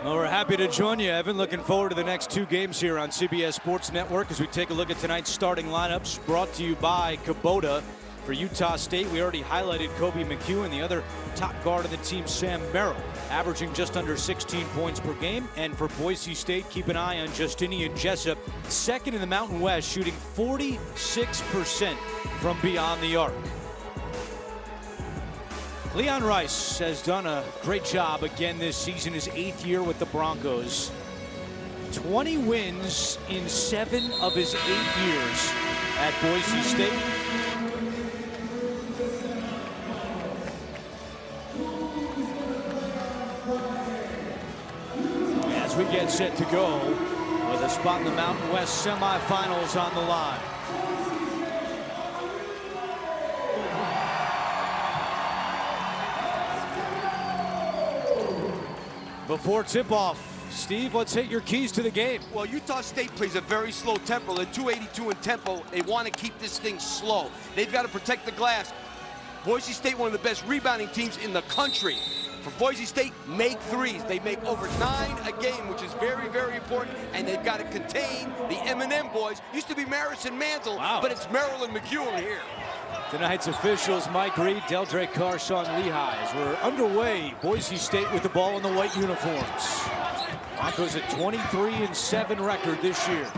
Well, we're happy to join you, Evan. Looking forward to the next two games here on CBS Sports Network as we take a look at tonight's starting lineups, brought to you by Kubota. For Utah State, we already highlighted Kobe McEwen, the other top guard of the team, Sam Merrill, averaging just under 16 points per game. And for Boise State, keep an eye on Justinian Jessup, second in the Mountain West, shooting 46% from beyond the arc. Leon Rice has done a great job again this season, his 8th year with the Broncos. 20 wins in 7 of his 8 years at Boise State. As we get set to go with a spot in the Mountain West semifinals on the line. Before tip-off, Steve, let's hit your keys to the game. Well, Utah State plays a very slow tempo. They're 282 in tempo. They want to keep this thing slow. They've got to protect the glass. Boise State, one of the best rebounding teams in the country. For Boise State, make threes. They make over 9 a game, which is very, very important. And they've got to contain the M&M boys. Used to be Maris and Mantle, but it's Merrill and McEwen here. Tonight's officials, Mike Reed, Deldre Carr, Sean Lehigh, as we're underway. Boise State with the ball in the white uniforms. Broncos at 23-7 record this year.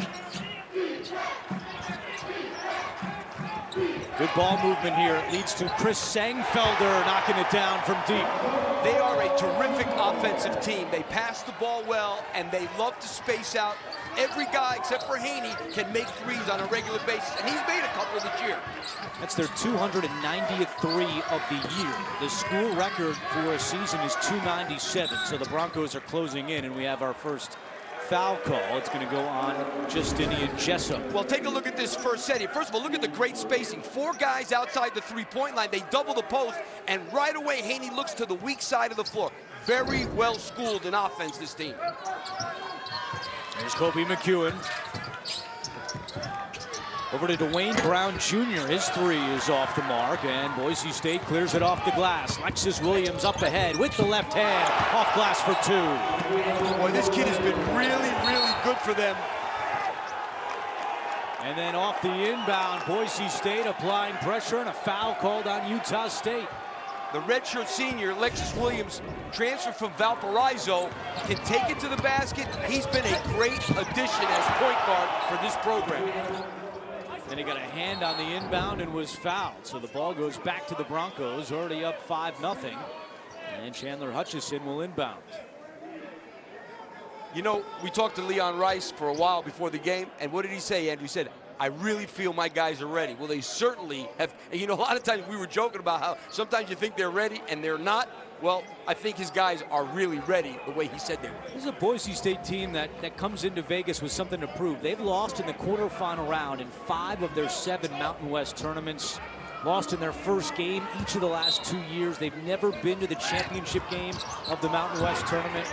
Good ball movement here. It leads to Chris Sangfelder knocking it down from deep. They are a terrific offensive team. They pass the ball well, and they love to space out. Every guy, except for Haney, can make threes on a regular basis, and he's made a couple this year. That's their 290th three of the year. The school record for a season is 297, so the Broncos are closing in, and we have our first foul call. It's going to go on Justinian Jessup. Well, take a look at this first set here. First of all, look at the great spacing. 4 guys outside the three-point line. They double the post, and right away, Haney looks to the weak side of the floor. Very well schooled in offense, this team. There's Kobe McEwen. Over to Dwayne Brown Jr. His 3 is off the mark, and Boise State clears it off the glass. Lexus Williams up ahead with the left hand, off glass for 2. Boy, this kid has been really, really good for them. And then off the inbound, Boise State applying pressure, and a foul called on Utah State. The redshirt senior, Lexus Williams, transferred from Valparaiso, can take it to the basket. He's been a great addition as point guard for this program. Then he got a hand on the inbound and was fouled. So the ball goes back to the Broncos, already up 5-0. And Chandler Hutchison will inbound. You know, we talked to Leon Rice for a while before the game, and what did he say, Andrew? He said, I really feel my guys are ready. Well, they certainly have. And you know, a lot of times we were joking about how sometimes you think they're ready and they're not. Well, I think his guys are really ready the way he said they were. This is a Boise State team that comes into Vegas with something to prove. They've lost in the quarterfinal round in 5 of their 7 Mountain West tournaments. Lost in their first game each of the last 2 years. They've never been to the championship game of the Mountain West tournament.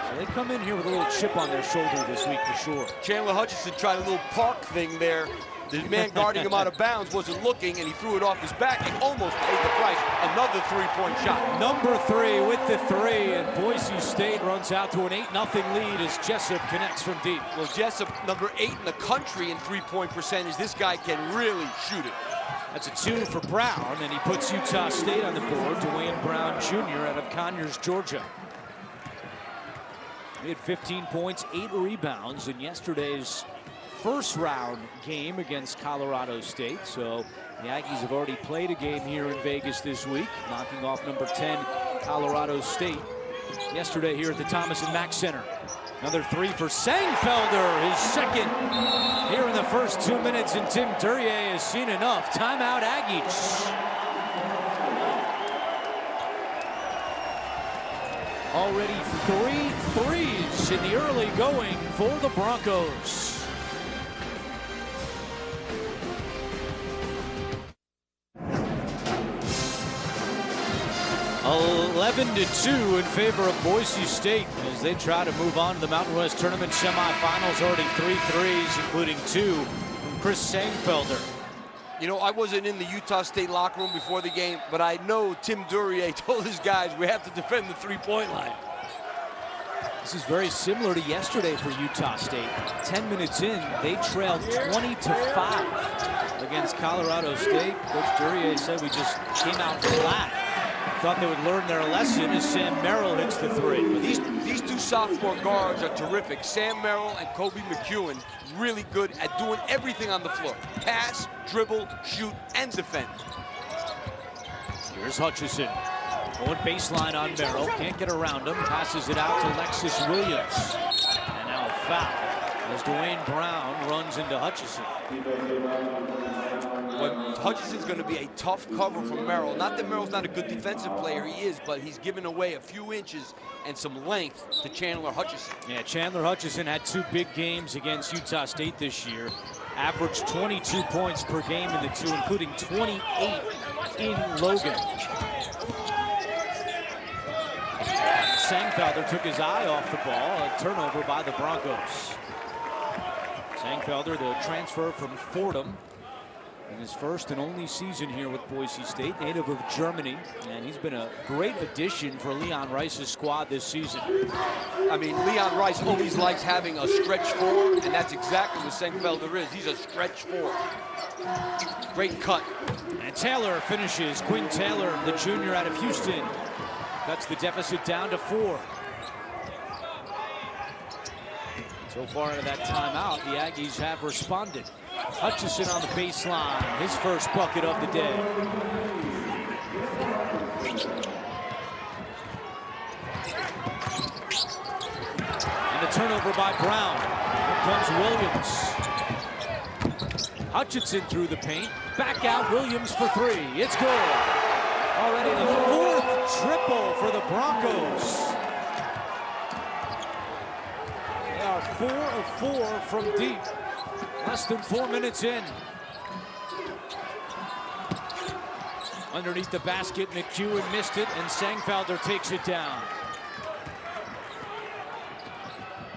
So they come in here with a little chip on their shoulder this week for sure. Chandler Hutchison tried a little park thing there. The man guarding him out of bounds wasn't looking, and he threw it off his back and almost paid the price. Another three-point shot. Number 3 with the 3, and Boise State runs out to an 8-0 lead as Jessup connects from deep. Well, Jessup, number 8 in the country in three-point percentage. This guy can really shoot it. That's a 2 for Brown, and he puts Utah State on the board. Dwayne Brown Jr. out of Conyers, Georgia. He had 15 points, 8 rebounds in yesterday's first round game against Colorado State. So the Aggies have already played a game here in Vegas this week, knocking off number 10 Colorado State yesterday here at the Thomas & Mack Center. Another 3 for Sangfelder, his second here in the first 2 minutes, and Tim Duryea has seen enough. Timeout Aggies. Already 3 threes in the early going for the Broncos. 11-2 in favor of Boise State as they try to move on to the Mountain West Tournament semifinals. Already 3 threes, including 2 from Chris Sangfelder. You know, I wasn't in the Utah State locker room before the game, but I know Tim Duryea told his guys we have to defend the three-point line. This is very similar to yesterday for Utah State. 10 minutes in, they trailed 20-5 against Colorado State. Coach Duryea said we just came out flat. Thought they would learn their lesson as Sam Merrill hits the three. These two sophomore guards are terrific. Sam Merrill and Kobe McEwen, really good at doing everything on the floor. Pass, dribble, shoot, and defend. Here's Hutchison. Going baseline on Merrill. Can't get around him. Passes it out to Lexus Williams. And now a foul as Dwayne Brown runs into Hutchison. Well, Hutchison's going to be a tough cover for Merrill. Not that Merrill's not a good defensive player, he is, but he's given away a few inches and some length to Chandler Hutchison. Yeah, Chandler Hutchison had 2 big games against Utah State this year. Averaged 22 points per game in the 2, including 28 in Logan. Sangfelder took his eye off the ball. A turnover by the Broncos. Sangfelder, the transfer from Fordham, in his first and only season here with Boise State, native of Germany, and he's been a great addition for Leon Rice's squad this season. I mean, Leon Rice always likes having a stretch 4, and that's exactly what Sangfelder is. He's a stretch 4. Great cut. And Taylor finishes. Quinn Taylor, the junior out of Houston, cuts the deficit down to 4. So far into that timeout, the Aggies have responded. Hutchison on the baseline, his first bucket of the day. And the turnover by Brown. Here comes Williams. Hutchison through the paint. Back out, Williams for 3. It's good. Already the 4th triple for the Broncos. They are 4 of 4 from deep. Less than 4 minutes in. Underneath the basket, McEwen missed it, and Sangfelder takes it down.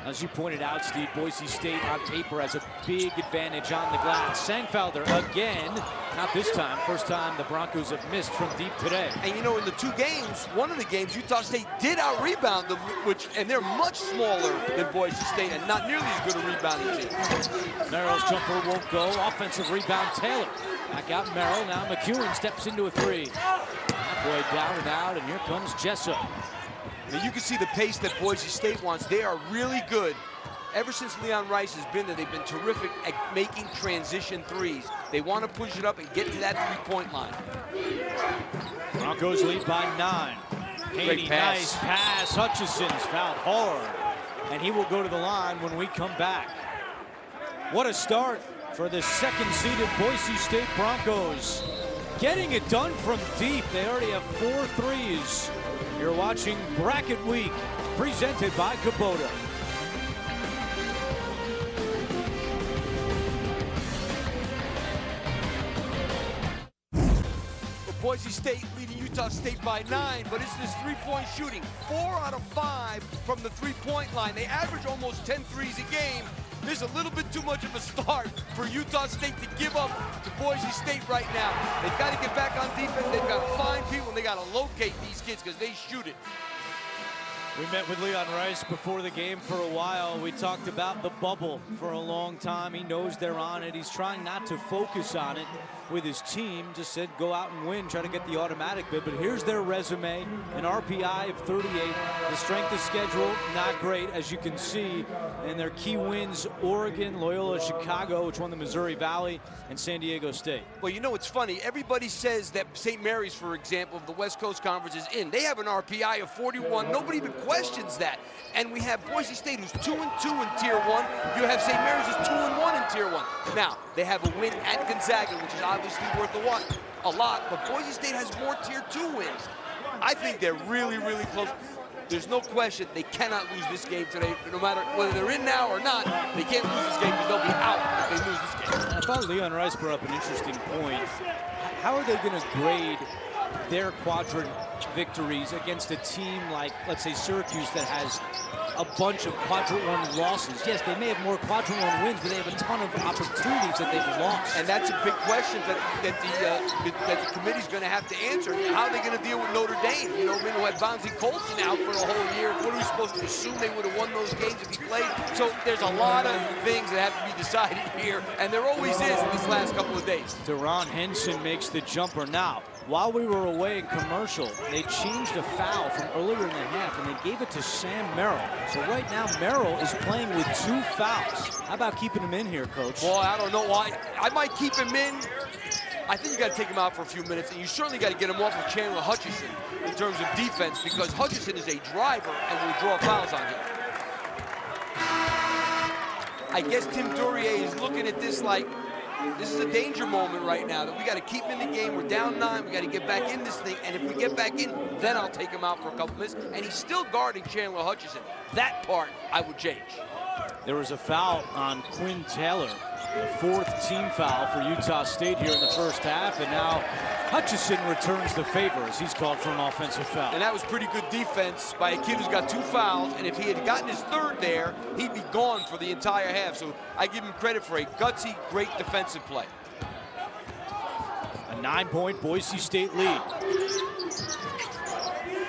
As you pointed out, Steve, Boise State on paper has a big advantage on the glass. Sangfelder again, not this time. First time the Broncos have missed from deep today. And you know, in the 2 games, one of the games, Utah State did out-rebound them, and they're much smaller than Boise State and not nearly as good a rebounding team. Merrill's jumper won't go. Offensive rebound, Taylor. Back out Merrill. Now McEwen steps into a 3. Halfway down and out, and here comes Jessup. Now you can see the pace that Boise State wants. They are really good. Ever since Leon Rice has been there, they've been terrific at making transition 3s. They want to push it up and get to that 3-point line. Broncos lead by 9. Haney, nice pass. Hutchison's fouled hard, and he will go to the line when we come back. What a start for the 2nd-seeded Boise State Broncos. Getting it done from deep. They already have 4 threes. You're watching Bracket Week, presented by Kubota. Boise State leading Utah State by 9, but it's this 3-point shooting. 4 out of 5 from the 3-point line. They average almost 10 threes a game. There's a little bit too much of a start for Utah State to give up to Boise State right now. They've got to get back on defense. They've got to find people, and they got to locate these kids because they shoot it. We met with Leon Rice before the game for a while. We talked about the bubble for a long time. He knows they're on it. He's trying not to focus on it with his team. Just said go out and win, try to get the automatic bid. But here's their resume, an RPI of 38. The strength of schedule, not great, as you can see. And their key wins, Oregon, Loyola Chicago, which won the Missouri Valley, and San Diego State. Well, you know, it's funny. Everybody says that St. Mary's, for example, of the West Coast Conference is in. They have an RPI of 41. Nobody even questions that. And we have Boise State, who's 2-2 in Tier 1. You have St. Mary's, who's 2-1 in Tier 1. Now, they have a win at Gonzaga, which is obviously worth a lot, but Boise State has more Tier 2 wins. I think they're really, really close. There's no question they cannot lose this game today. No matter whether they're in now or not, they can't lose this game because they'll be out if they lose this game. I thought Leon Rice brought up an interesting point. How are they going to grade their quadrant victories against a team like, let's say, Syracuse that has a bunch of quadrant one losses. Yes, they may have more quadrant one wins, but they have a ton of opportunities that they've lost. And that's a big question that the committee's going to have to answer. How are they going to deal with Notre Dame? You know, we had Bonzie Colson out for the whole year. What are we supposed to assume? They would have won those games if he played. So there's a lot of things that have to be decided here, and there always is in these last couple of days. Deron Henson makes the jumper. Now, while we were away in commercial, they changed a foul from earlier in the half, and they gave it to Sam Merrill. So right now, Merrill is playing with 2 fouls. How about keeping him in here, Coach? Boy, I don't know why. I might keep him in. I think you got to take him out for a few minutes, and you certainly got to get him off of Chandler Hutchison in terms of defense, because Hutchison is a driver and will draw fouls on him. I guess Tim Duryea is looking at this like, this is a danger moment right now, that we got to keep him in the game. We're down 9. We got to get back in this thing. And if we get back in, then I'll take him out for a couple minutes. And he's still guarding Chandler Hutchison. That part I would change. There was a foul on Quinn Taylor, the 4th team foul for Utah State here in the first half. And now Hutchison returns the favor as he's called for an offensive foul. And that was pretty good defense by a kid who's got 2 fouls. And if he had gotten his 3rd there, he'd be gone for the entire half. So I give him credit for a gutsy, great defensive play. A 9-point Boise State lead.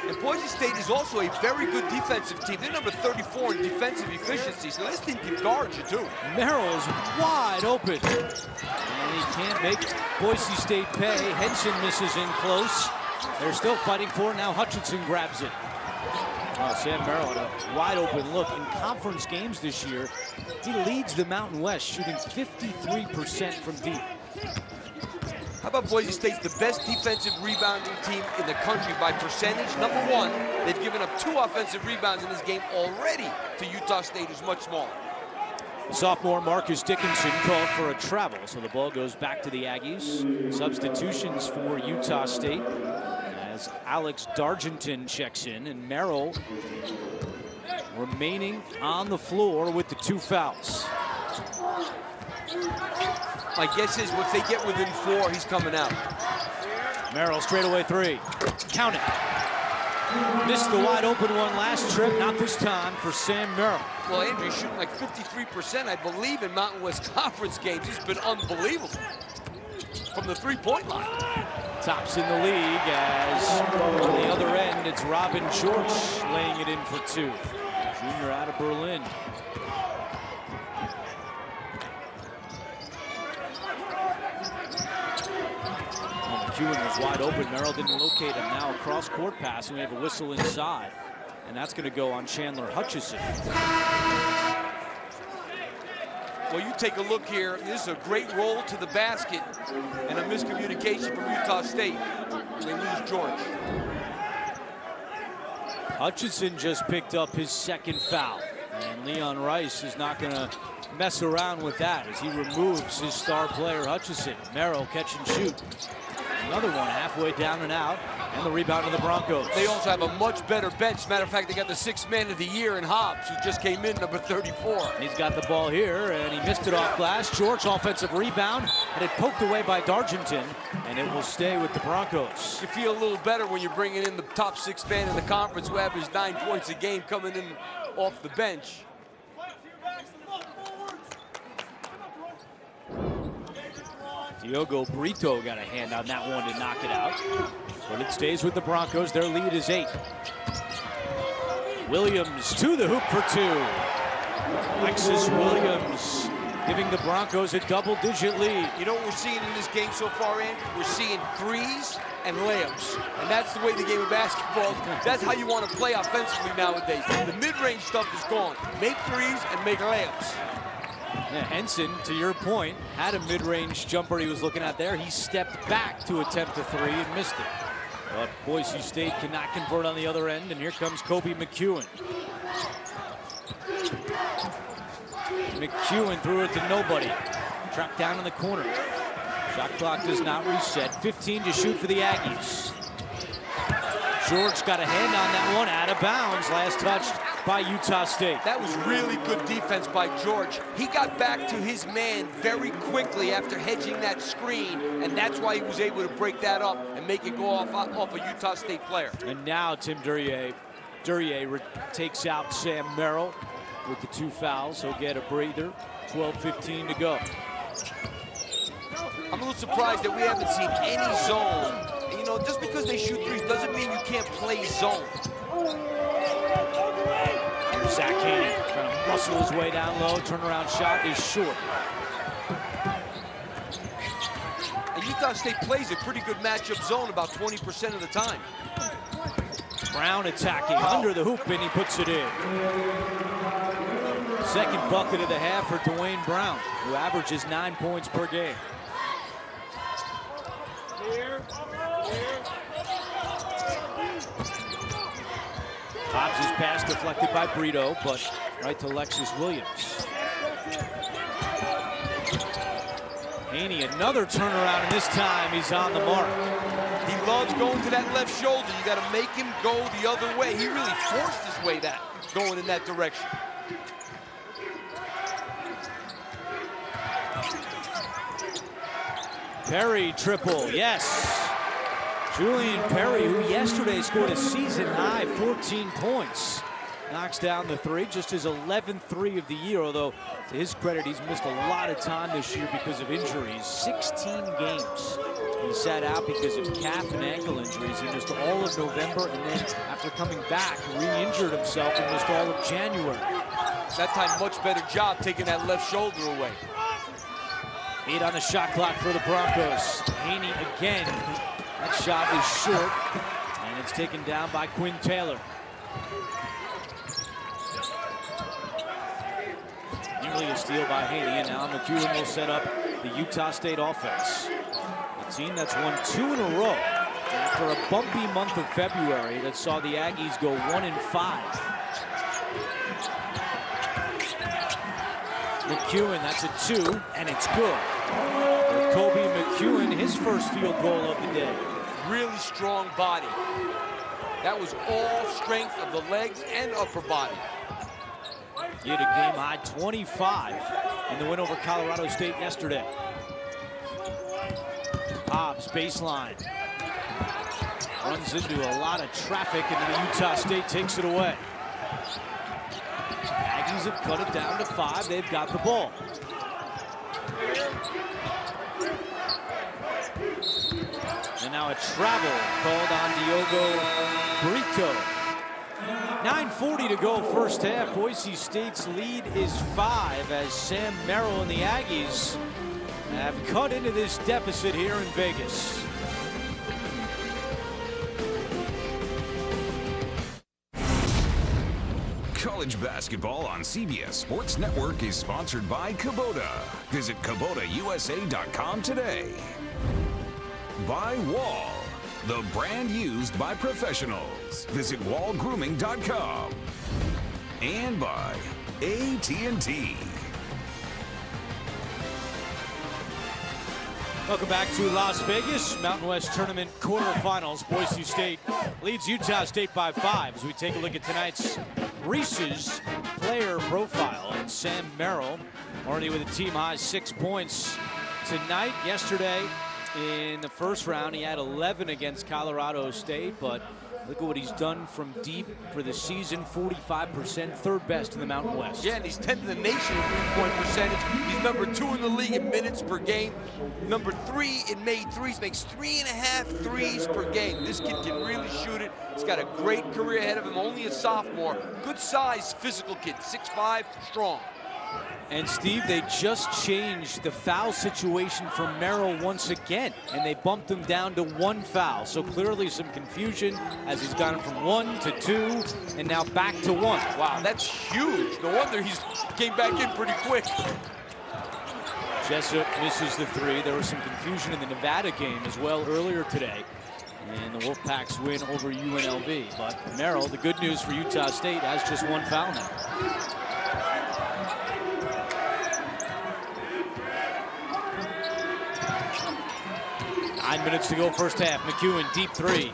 And Boise State is also a very good defensive team. They're number 34 in defensive efficiency, so this team can guard you too. Merrill is wide open. And he can't make Boise State pay. Henson misses in close. They're still fighting for it. Now Hutchinson grabs it. Sam Merrill had a wide open look. In conference games this year, he leads the Mountain West, shooting 53% from deep. How about Boise State's the best defensive rebounding team in the country by percentage? Number 1, they've given up 2 offensive rebounds in this game already to Utah State, who's much smaller. Sophomore Marcus Dickinson called for a travel, so the ball goes back to the Aggies. Substitutions for Utah State as Alex Dargenton checks in, and Merrill remaining on the floor with the 2 fouls. My guess is once they get within 4, he's coming out. Merrill straightaway 3. Count it. Missed the wide open one last trip, not this time for Sam Merrill. Well, Andrew's shooting like 53%, I believe, in Mountain West Conference games. He's been unbelievable from the 3-point line. Tops in the league as on the other end, it's Robin George laying it in for 2. Junior out of Berlin. McEwen was wide open. Merrill didn't locate him. Now a cross-court pass, and we have a whistle inside. And that's going to go on Chandler Hutchison. Well, you take a look here. This is a great roll to the basket and a miscommunication from Utah State. They lose George. Hutchison just picked up his 2nd foul. And Leon Rice is not going to mess around with that as he removes his star player, Hutchison. Merrill catch and shoot. Another one halfway down and out, and the rebound of the Broncos. They also have a much better bench. Matter of fact, they got the 6th man of the year in Hobbs, who just came in, number 34. He's got the ball here, and he missed it off glass. George, offensive rebound, and it poked away by Dargenton, and it will stay with the Broncos. You feel a little better when you're bringing in the top 6 man in the conference who averaged 9 points a game coming in off the bench. Diogo Brito got a hand on that one to knock it out. But it stays with the Broncos. Their lead is 8. Williams to the hoop for 2. Alexis Williams giving the Broncos a double-digit lead. You know what we're seeing in this game so far, Andy? We're seeing threes and layups. And that's the way the game of basketball, that's how you want to play offensively nowadays. The mid-range stuff is gone. Make threes and make layups. Yeah, Henson, to your point, had a mid-range jumper he was looking at there. He stepped back to attempt a 3 and missed it. But Boise State cannot convert on the other end, and here comes Kobe McEwen. McEwen threw it to nobody. Trapped down in the corner. Shot clock does not reset. 15 to shoot for the Aggies. George got a hand on that one, out of bounds. Last touched by Utah State. That was really good defense by George. He got back to his man very quickly after hedging that screen, and that's why he was able to break that up and make it go off a Utah State player. And now Tim Duryea takes out Sam Merrill with the 2 fouls. He'll get a breather. 12:15 to go. I'm a little surprised that we haven't seen any zone. You know, just because they shoot threes doesn't mean you can't play zone. Zach Haney trying to muscle his way down low. Turnaround shot is short. And Utah State plays a pretty good matchup zone about 20% of the time. Brown attacking under the hoop, and he puts it in. Second bucket of the half for Dwayne Brown, who averages 9 points per game. Hobbs' pass deflected by Brito, but right to Lexus Williams. Haney, another turnaround, and this time he's on the mark. He loves going to that left shoulder. You got to make him go the other way. He really forced his way going in that direction. Perry triple, yes. Julian Perry, who yesterday scored a season-high 14 points, knocks down the 3, just his 11th 3 of the year, although to his credit, he's missed a lot of time this year because of injuries. 16 games. He sat out because of calf and ankle injuries. He missed all of November, and then after coming back, re-injured himself and missed all of January. That time, much better job taking that left shoulder away. 8 on the shot clock for the Broncos. Haney again. That shot is short, and it's taken down by Quinn Taylor. Nearly a steal by Haney, and now McEwen will set up the Utah State offense. A team that's won 2 in a row after a bumpy month of February that saw the Aggies go 1-5. McEwen, that's a 2, and it's good. For Kobe McEwen, his first field goal of the day. Really strong body. That was all strength of the legs and upper body. He had a game-high 25 in the win over Colorado State yesterday. Hobbs, baseline. Runs into a lot of traffic, and then Utah State takes it away. Aggies have cut it down to 5. They've got the ball. And now a travel called on Diogo Brito. 9:40 to go first half. Boise State's lead is 5 as Sam Merrill and the Aggies have cut into this deficit here in Vegas. College basketball on CBS Sports Network is sponsored by Kubota. Visit KubotaUSA.com today. By Wall, the brand used by professionals. Visit wallgrooming.com. And by AT&T. Welcome back to Las Vegas. Mountain West Tournament quarterfinals. Boise State leads Utah State by 5 as we take a look at tonight's Reese's player profile. And Sam Merrill already with a team-high 6 points tonight. Yesterday in the first round, he had 11 against Colorado State, but look at what he's done from deep for the season, 45%, third best in the Mountain West. Yeah, and he's 10th in the nation in three-point percentage. He's number 2 in the league in minutes per game. Number 3 in made threes, makes 3.5 threes per game. This kid can really shoot it. He's got a great career ahead of him, only a sophomore. Good size, physical kid, 6'5", strong. And Steve, they just changed the foul situation for Merrill once again, and they bumped him down to 1 foul. So clearly some confusion as he's gone from 1 to 2 and now back to 1. Wow, that's huge. No wonder he's came back in pretty quick. Jessup misses the 3. There was some confusion in the Nevada game as well earlier today. And the Wolfpacks win over UNLV. But Merrill, the good news for Utah State, has just 1 foul now. Nine minutes to go first half. McEwen, deep 3.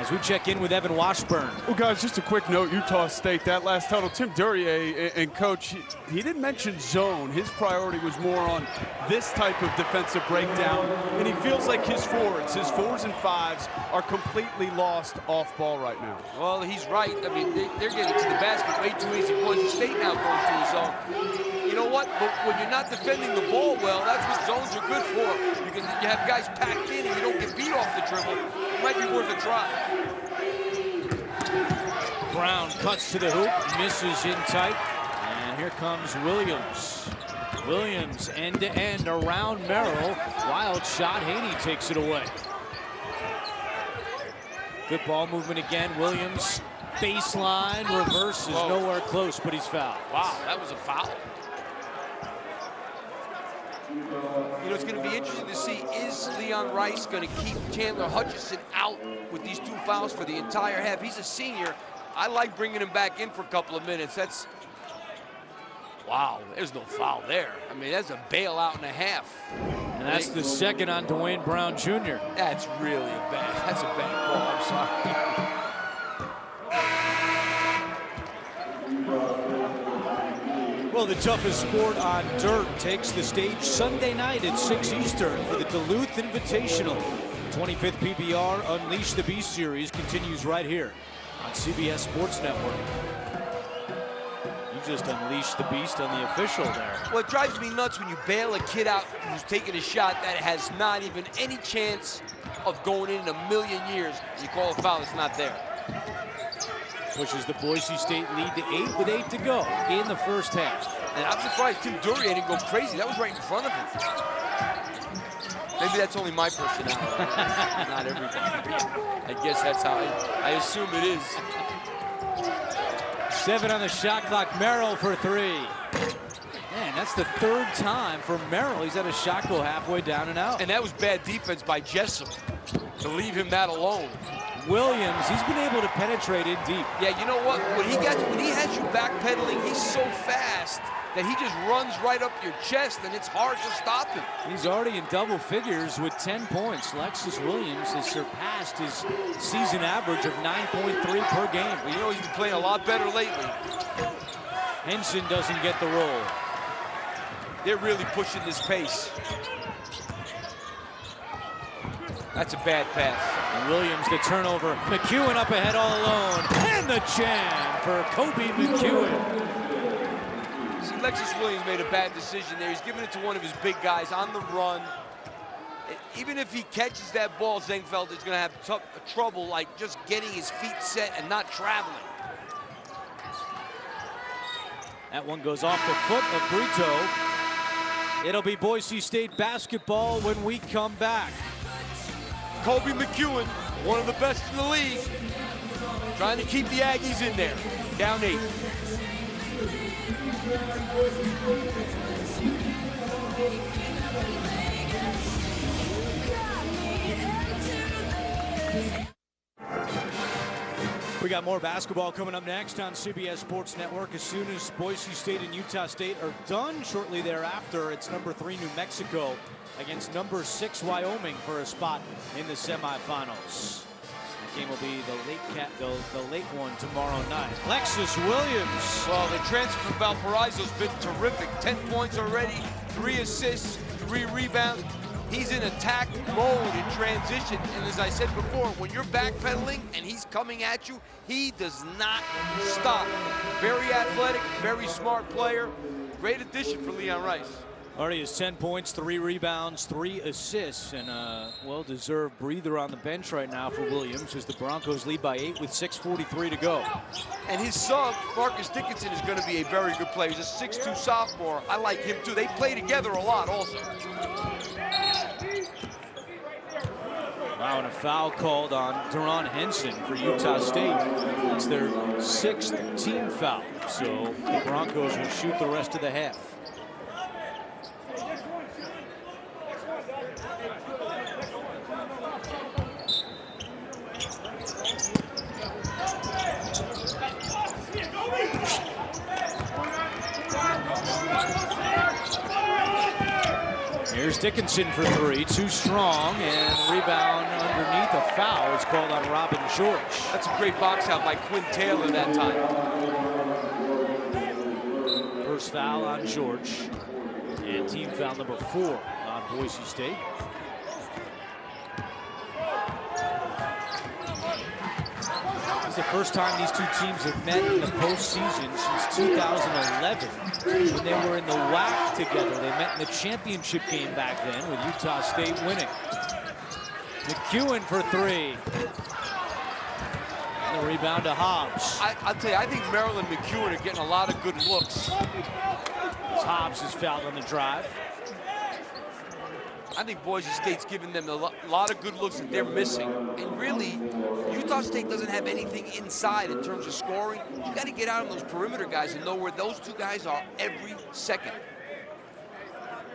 As we check in with Evan Washburn. Well, guys, just a quick note, Utah State, that last huddle, Tim Duryea and Coach, he didn't mention zone. His priority was more on this type of defensive breakdown, and he feels like his fours and fives are completely lost off ball right now. Well, he's right. I mean, they're getting to the basket way too easy. Boise State now goes to his zone. You know what? But when you're not defending the ball well, that's what zones are good for, because you have guys packed in and you don't get beat off the dribble. It might be worth a try. Brown cuts to the hoop, misses in tight, and here comes Williams. Williams end-to-end around Merrill. Wild shot, Haney takes it away. Good ball movement again. Williams, baseline, reverses, nowhere close, but he's fouled. Wow, that was a foul. You know, it's going to be interesting to see, is Leon Rice going to keep Chandler Hutchison out with these 2 fouls for the entire half? He's a senior. I like bringing him back in for a couple of minutes. That's, wow, there's no foul there. I mean, that's a bailout and a half. And that's the second on Dwayne Brown Jr. That's really that's a bad call, I'm sorry. Well, the toughest sport on dirt takes the stage Sunday night at 6 Eastern for the Duluth Invitational. 25th PBR Unleash the Beast series continues right here on CBS Sports Network. You just unleashed the beast on the official there. Well, it drives me nuts when you bail a kid out who's taking a shot that has not even any chance of going in a million years. You call a foul, it's not there. Pushes the Boise State lead to 8 with 8 to go in the first half. And I'm surprised Tim Duryea didn't go crazy. That was right in front of him. Maybe that's only my personality. Not everybody. I guess that's how I assume it is. 7 on the shot clock. Merrill for 3. Man, that's the 3rd time for Merrill. He's had a shot go halfway down and out. And that was bad defense by Jessup to leave him that alone. Williams, he's been able to penetrate in deep. Yeah, you know what? When he has you backpedaling, he's so fast that he just runs right up your chest, and it's hard to stop him. He's already in double figures with 10 points. Lexus Williams has surpassed his season average of 9.3 per game. Well, you know, he's been playing a lot better lately. Henson doesn't get the roll. They're really pushing this pace. That's a bad pass. And Williams, the turnover. McEwen up ahead all alone. And the jam for Kobe McEwen. See, Lexus Williams made a bad decision there. He's giving it to one of his big guys on the run. Even if he catches that ball, Zengfeld is going to have trouble, like, just getting his feet set and not traveling. That one goes off the foot of Brito. It'll be Boise State basketball when we come back. Kobe McEwen, one of the best in the league, trying to keep the Aggies in there. Down 8. We got more basketball coming up next on CBS Sports Network. As soon as Boise State and Utah State are done, shortly thereafter, it's number 3 New Mexico against number 6 Wyoming for a spot in the semifinals. That game will be the late one tomorrow night. Lexus Williams. Well, the transfer from Valparaiso's been terrific. 10 points already, 3 assists, 3 rebounds. He's in attack mode in transition. And as I said before, when you're backpedaling and he's coming at you, he does not stop. Very athletic, very smart player. Great addition for Leon Rice. Already has 10 points, 3 rebounds, 3 assists, and a well-deserved breather on the bench right now for Williams as the Broncos lead by 8 with 6:43 to go. And his sub, Marcus Dickinson, is going to be a very good player. He's a 6'2 sophomore. I like him too. They play together a lot also. Wow, and a foul called on Deron Henson for Utah State. It's their 6th team foul, so the Broncos will shoot the rest of the half. Here's Dickinson for three, too strong, and rebound underneath. A foul is called on Robin George. That's a great box out by Quinn Taylor that time. First foul on George, and team foul number 4 on Boise State. It's the first time these two teams have met in the postseason since 2011 when they were in the WAC together. They met in the championship game back then with Utah State winning. McEwen for three. And the rebound to Hobbs. I'll tell you, I think Merrill and McEwen are getting a lot of good looks. Hobbs is fouled on the drive. I think Boise State's giving them a lot of good looks that they're missing. And really, Utah State doesn't have anything inside in terms of scoring. You got to get out on those perimeter guys and know where those two guys are every second.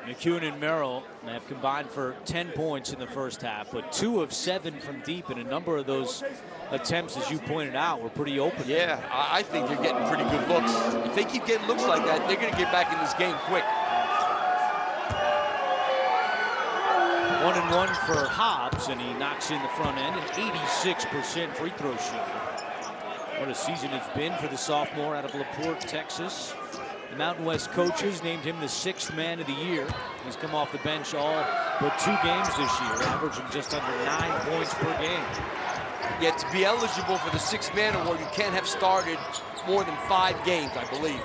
McEwen and Merrill have combined for 10 points in the first half, but 2 of 7 from deep, and a number of those attempts, as you pointed out, were pretty open. Yeah, I think they're getting pretty good looks. If they keep getting looks like that, they're going to get back in this game quick. 1-and-1 for Hobbs, and he knocks in the front end, an 86% free throw shooter. What a season it's been for the sophomore out of LaPorte, Texas. The Mountain West coaches named him the 6th man of the year. He's come off the bench all but 2 games this year, averaging just under 9 points per game. Yeah, to be eligible for the 6th man award, you can't have started more than 5 games, I believe.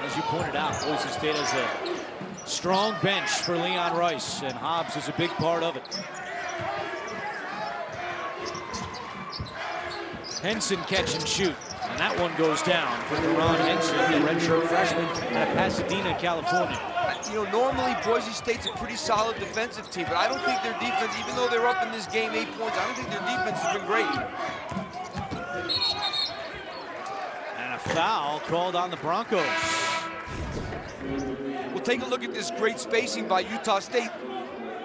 As you pointed out, Boise State has a strong bench for Leon Rice, and Hobbs is a big part of it. Henson catch and shoot, and that one goes down for Deron Henson, the redshirt freshman out of Pasadena, California. You know, normally Boise State's a pretty solid defensive team, but I don't think their defense, even though they're up in this game 8 points, I don't think their defense has been great. And a foul called on the Broncos. Well, take a look at this great spacing by Utah State.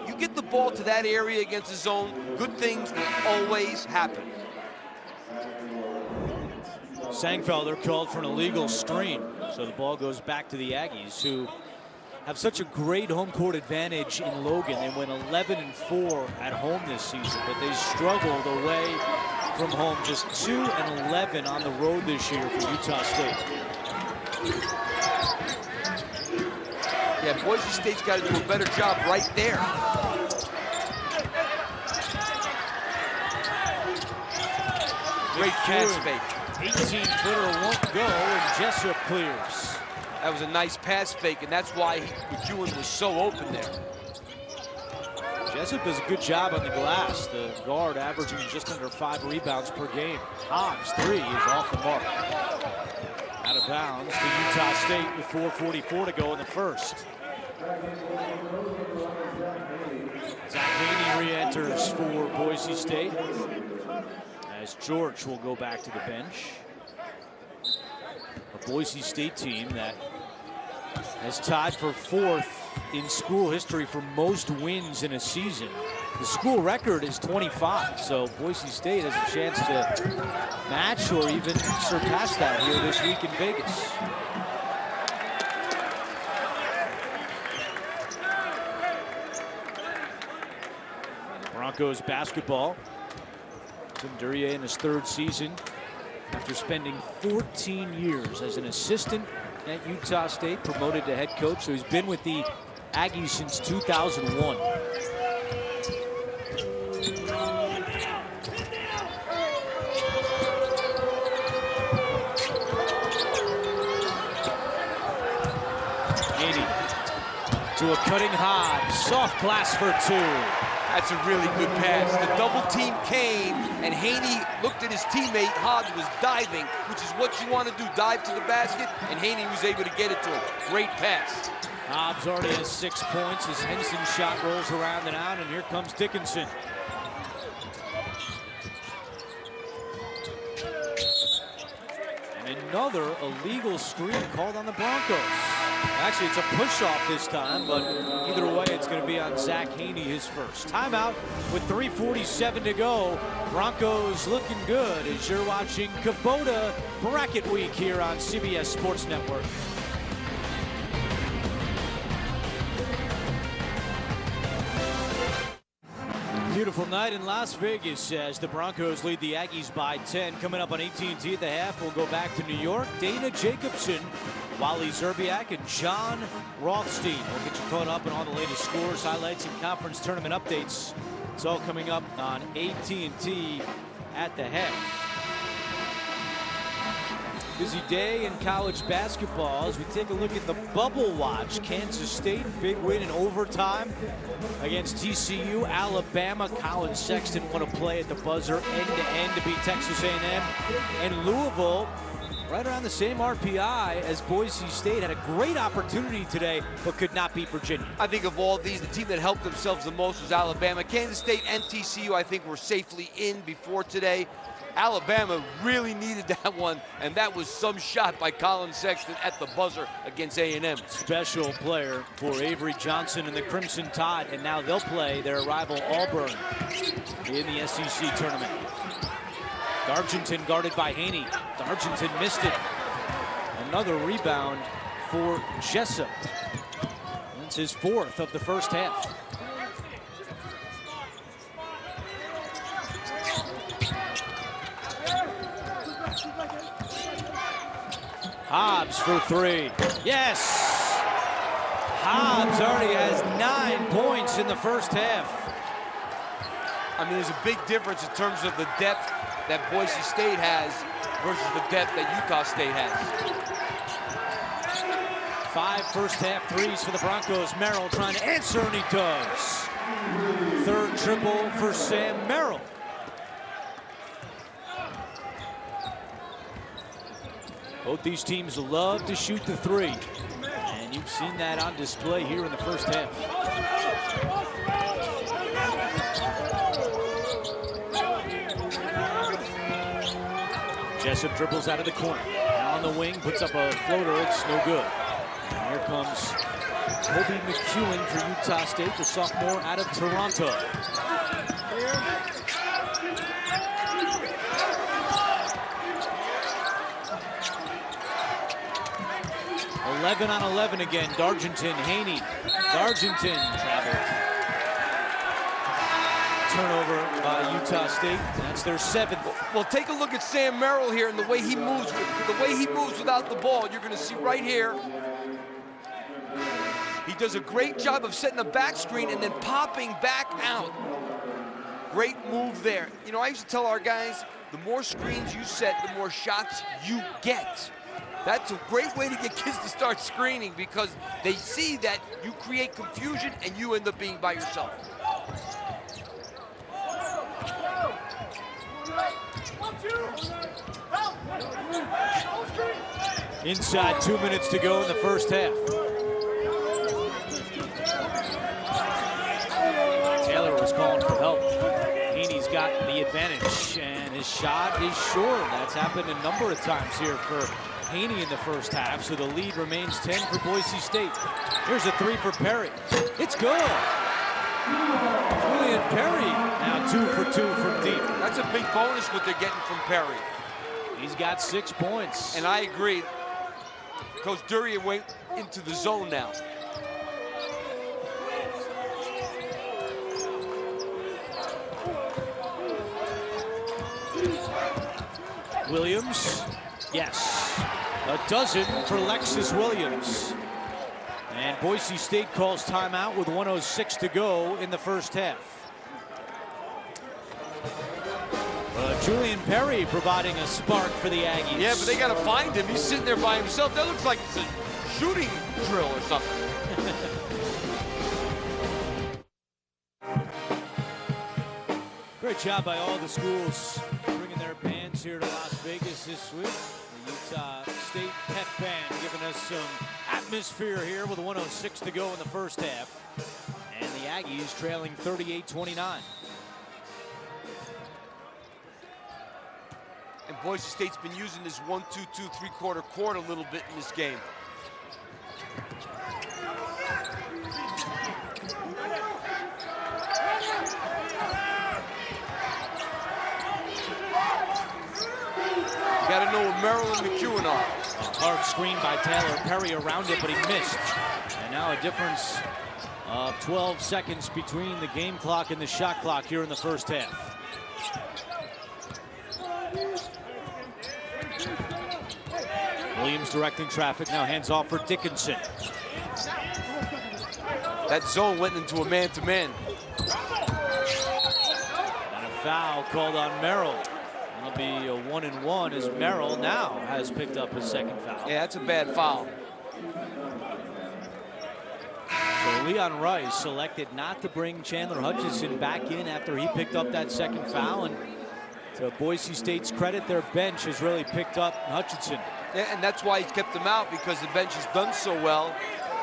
You get the ball to that area against the zone, good things will always happen. Sangfelder called for an illegal screen, so the ball goes back to the Aggies, who have such a great home court advantage in Logan. They went 11-4 at home this season, but they struggled away from home. Just 2-11 on the road this year for Utah State. Yeah, Boise State's got to do a better job right there. Great pass fake. 18-footer won't go, and Jessup clears. That was a nice pass fake, and that's why McEwen was so open there. Jessup does a good job on the glass. The guard averaging just under 5 rebounds per game. Hobbs' 3 is off the mark. Out of bounds to Utah State with 4:44 to go in the first. Zach Haney re-enters for Boise State, as George will go back to the bench. A Boise State team that has tied for 4th in school history for most wins in a season. The school record is 25, so Boise State has a chance to match or even surpass that here this week in Vegas. Broncos basketball. Tim Duryea in his 3rd season after spending 14 years as an assistant at Utah State, promoted to head coach. So he's been with the Aggies since 2001. Haney to a cutting Hobbs. Soft glass for 2. That's a really good pass. The double team came, and Haney looked at his teammate. Hobbs was diving, which is what you want to do, dive to the basket, and Haney was able to get it to him. Great pass. Hobbs already has 6 points as Henson's shot rolls around and out, and here comes Dickinson. And another illegal screen called on the Broncos. Actually, it's a push-off this time, but either way, it's going to be on Zach Haney, his first. Timeout with 3:47 to go. Broncos looking good as you're watching Kubota Bracket Week here on CBS Sports Network. beautiful night in Las Vegas as the Broncos lead the Aggies by 10. Coming up on AT&T at the half, we'll go back to New York. Dana Jacobson, Wally Zerbiak, and John Rothstein. We'll get you caught up on all the latest scores, highlights, and conference tournament updates. It's all coming up on AT&T at the half. Busy day in college basketball as we take a look at the bubble watch. Kansas State, big win in overtime against TCU. Alabama, Colin Sexton won a play at the buzzer end-to-end to beat Texas A&M. And Louisville, right around the same RPI as Boise State, had a great opportunity today, but could not beat Virginia. I think of all these, the team that helped themselves the most was Alabama. Kansas State and TCU, I think, were safely in before today. Alabama really needed that one, and that was some shot by Colin Sexton at the buzzer against A&M. Special player for Avery Johnson and the Crimson Tide, and now they'll play their rival Auburn in the SEC tournament. Dargington guarded by Haney. Dargington missed it. Another rebound for Jessup. That's his fourth of the first half. Hobbs for three. Yes! Hobbs already has 9 points in the first half. I mean, there's a big difference in terms of the depth that Boise State has versus the depth that Utah State has. 5 first half threes for the Broncos. Merrill trying to answer, and he does. Third triple for Sam Merrill. Both these teams love to shoot the three, and you've seen that on display here in the first half. Jessup dribbles out of the corner. Now on the wing, puts up a floater. It's no good. And here comes Kobe McEwen for Utah State, the sophomore out of Toronto. 11 on 11 again. Dargington, Haney. Dargington traveled. Turnover by Utah State. That's their 7th. Well, take a look at Sam Merrill here and the way he moves. The way he moves without the ball. You're going to see right here. He does a great job of setting a back screen and then popping back out. Great move there. You know, I used to tell our guys, the more screens you set, the more shots you get. That's a great way to get kids to start screening because they see that you create confusion and you end up being by yourself. Inside 2 minutes to go in the first half. Taylor was calling for help. Haney's got the advantage, and his shot is short. That's happened a number of times here for Haney in the first half, so the lead remains 10 for Boise State. Here's a three for Perry. It's good. Julian Perry now 2 for 2 from deep. That's a big bonus what they're getting from Perry. He's got 6 points. And I agree. Coach Durian went into the zone now. Williams, yes. A dozen for Lexus Williams. And Boise State calls timeout with 1:06 to go in the first half. Julian Perry providing a spark for the Aggies. Yeah, but they got to find him. He's sitting there by himself. That looks like it's a shooting drill or something. Great job by all the schools bringing their bands here to Las Vegas this week. The Utah State Pep Band giving us some atmosphere here with 1:06 to go in the first half. And the Aggies trailing 38-29. And Boise State's been using this 1-2-2 3/4 court a little bit in this game. You got to know what Merrill and McEwen are. Hard screen by Taylor. Perry around it, but he missed. And now a difference of 12 seconds between the game clock and the shot clock here in the first half. Williams directing traffic, now hands off for Dickinson. That zone went into a man-to-man. And a foul called on Merrill. It'll be a 1-and-1 as Merrill now has picked up his second foul. Yeah, that's a bad foul. So Leon Rice selected not to bring Chandler Hutchison back in after he picked up that second foul. And to Boise State's credit, their bench has really picked up Hutchison. Yeah, and that's why he's kept him out, because the bench has done so well.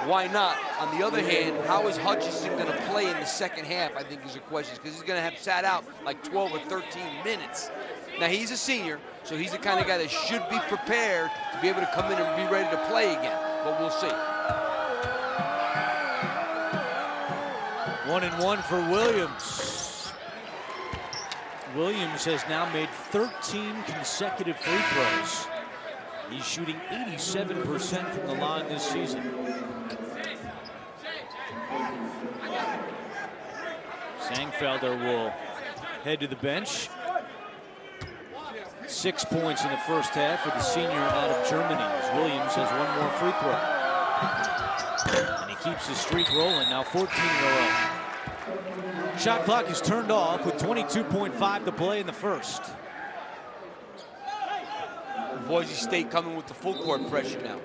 Why not? On the other hand, how is Hutchison going to play in the second half, I think is a question, because he's going to have sat out like 12 or 13 minutes. Now, he's a senior, so he's the kind of guy that should be prepared to be able to come in and be ready to play again, but we'll see. 1-and-1 for Williams. Williams has now made 13 consecutive free throws. He's shooting 87% from the line this season. Sangfelder will head to the bench. 6 points in the first half for the senior out of Germany, as Williams has one more free throw. And he keeps his streak rolling, now 14 in a row. Shot clock is turned off with 22.5 to play in the first. Boise State coming with the full court pressure now.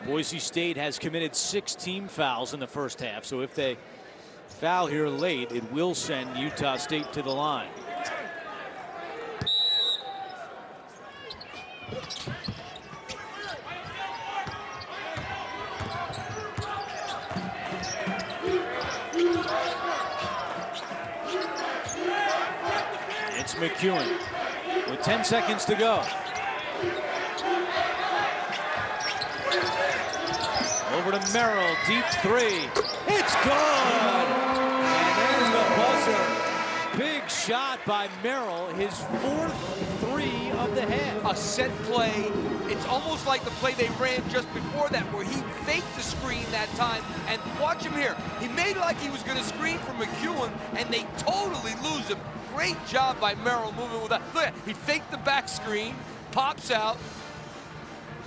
Boise State has committed 6 team fouls in the first half, so if they foul here late, it will send Utah State to the line. It's McEwen with 10 seconds to go. Over to Merrill, deep three. It's good! And there's the buzzer. Big shot by Merrill, his 4th three of the half. A set play. It's almost like the play they ran just before that, where he faked the screen that time. And watch him here. He made like he was going to screen for McEwen, and they totally lose him. Great job by Merrill moving with that. Look at, he faked the back screen, pops out,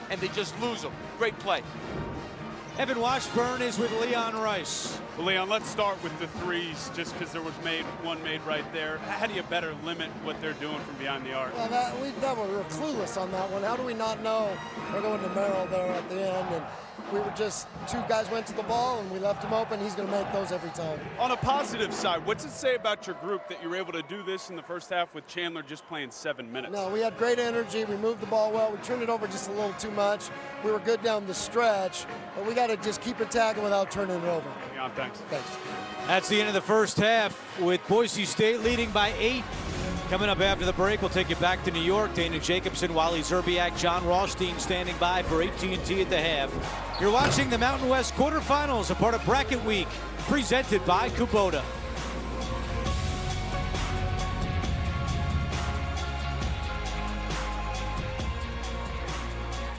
and they just lose him. Great play. Evan Washburn is with Leon Rice. Well, Leon, let's start with the threes, just because there was one made right there. How do you better limit what they're doing from behind the arc? Well, we were clueless on that one. How do we not know they're going to Merrill there at the end? And we were just, 2 guys went to the ball and we left him open. He's going to make those every time. On a positive side, what's it say about your group that you were able to do this in the first half with Chandler just playing 7 minutes? No, we had great energy. We moved the ball well. We turned it over just a little too much. We were good down the stretch, but we got to just keep attacking without turning it over. Yeah, thanks. Thanks. That's the end of the first half, with Boise State leading by 8. Coming up after the break, we'll take you back to New York. Dana Jacobson, Wally Zerbiak, John Rothstein standing by for AT&T at the half. You're watching the Mountain West quarterfinals, a part of Bracket Week, presented by Kubota.